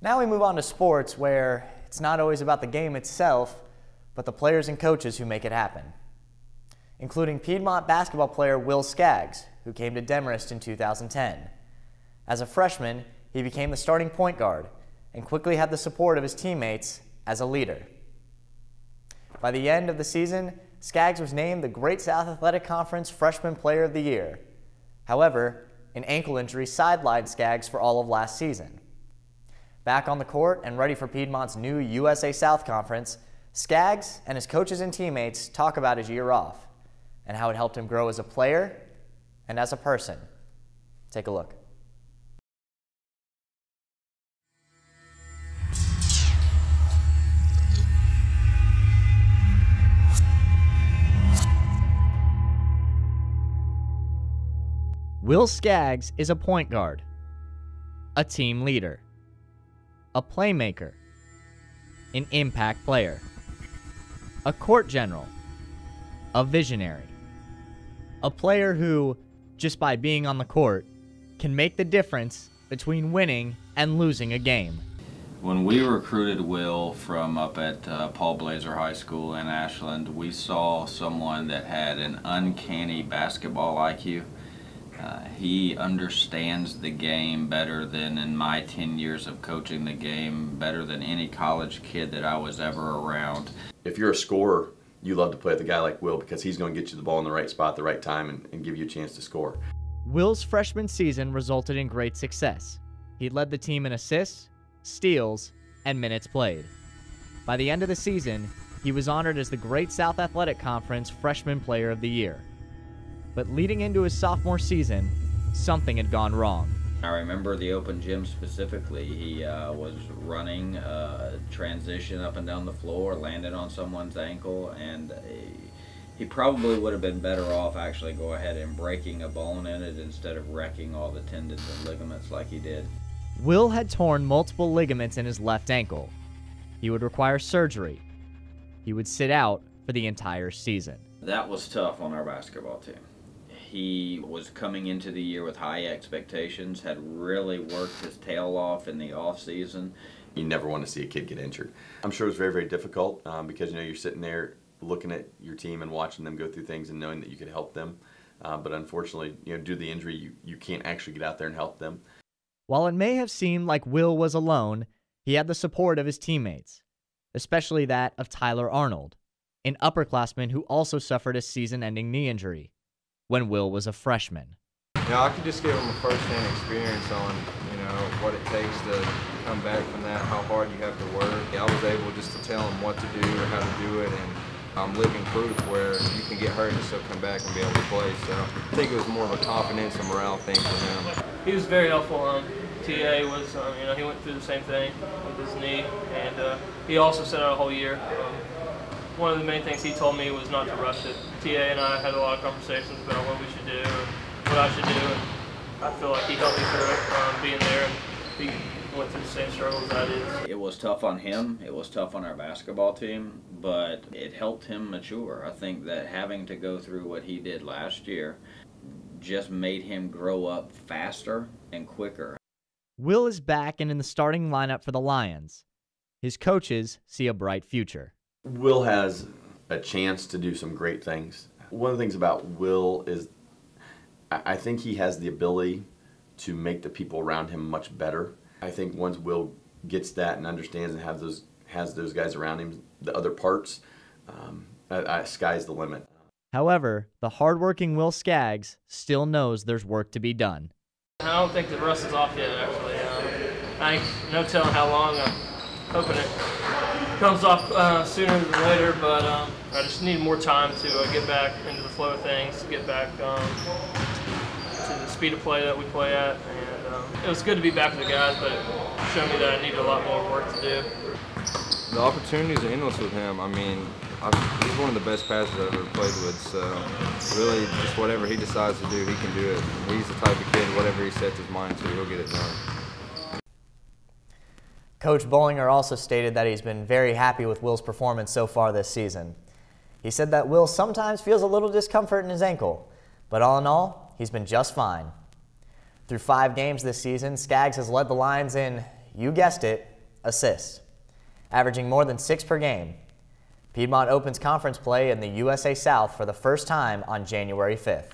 Now we move on to sports, where it's not always about the game itself, but the players and coaches who make it happen, including Piedmont basketball player Will Skaggs, who came to Demarest in 2010. As a freshman, he became the starting point guard and quickly had the support of his teammates as a leader. By the end of the season, Skaggs was named the Great South Athletic Conference Freshman Player of the Year. However, an ankle injury sidelined Skaggs for all of last season. Back on the court and ready for Piedmont's new USA South Conference, Skaggs and his coaches and teammates talk about his year off and how it helped him grow as a player and as a person. Take a look. Will Skaggs is a point guard, a team leader, a playmaker, an impact player, a court general, a visionary, a player who, just by being on the court, can make the difference between winning and losing a game. When we recruited Will from up at Paul Blazer High School in Ashland, we saw someone that had an uncanny basketball IQ. He understands the game better than in my 10 years of coaching the game, better than any college kid that I was ever around. If you're a scorer, you love to play with a guy like Will because he's going to get you the ball in the right spot at the right time and give you a chance to score. Will's freshman season resulted in great success. He led the team in assists, steals, and minutes played. By the end of the season, he was honored as the Great South Athletic Conference Freshman Player of the Year. But leading into his sophomore season, something had gone wrong. I remember the open gym specifically. He was running transition up and down the floor, landed on someone's ankle, and he probably would have been better off actually go ahead and breaking a bone in it instead of wrecking all the tendons and ligaments like he did. Will had torn multiple ligaments in his left ankle. He would require surgery. He would sit out for the entire season. That was tough on our basketball team. He was coming into the year with high expectations, had really worked his tail off in the off season. You never want to see a kid get injured. I'm sure it was very, very difficult because you're sitting there looking at your team and watching them go through things and knowing that you could help them. But unfortunately, due to the injury, you can't actually get out there and help them. While it may have seemed like Will was alone, he had the support of his teammates, especially that of Tyler Arnold, an upperclassman who also suffered a season-ending knee injury when Will was a freshman. I could just give him a first-hand experience on, what it takes to come back from that, how hard you have to work. I was able just to tell him what to do or how to do it, and I'm living proof where you can get hurt and still come back and be able to play. So I think it was more of a confidence and morale thing for him. He was very helpful. TA was, he went through the same thing with his knee, and he also set out a whole year. One of the main things he told me was not to rush it. TA and I had a lot of conversations about what we should do and what I should do, and I feel like he helped me through it, being there, and he went through the same struggles I did. It was tough on him, it was tough on our basketball team, but it helped him mature. I think that having to go through what he did last year just made him grow up faster and quicker. Will is back and in the starting lineup for the Lions. His coaches see a bright future. Will has a chance to do some great things. One of the things about Will is I think he has the ability to make the people around him much better. I think once Will gets that and understands and has those guys around him, the other parts, sky's the limit. However, the hardworking Will Skaggs still knows there's work to be done. I don't think the rust is off yet, actually. I ain't no telling how long. I'm hoping it comes off sooner than later, but I just need more time to get back into the flow of things, get back to the speed of play that we play at. And it was good to be back with the guys, but it showed me that I need a lot more work to do. The opportunities are endless with him. He's one of the best passers I've ever played with, so really just whatever he decides to do, he can do it. He's the type of kid, whatever he sets his mind to, he'll get it done. Coach Bollinger also stated that he's been very happy with Will's performance so far this season. He said that Will sometimes feels a little discomfort in his ankle, but all in all, he's been just fine. Through 5 games this season, Skaggs has led the Lions in, you guessed it, assists, averaging more than 6 per game. Piedmont opens conference play in the USA South for the first time on January 5th.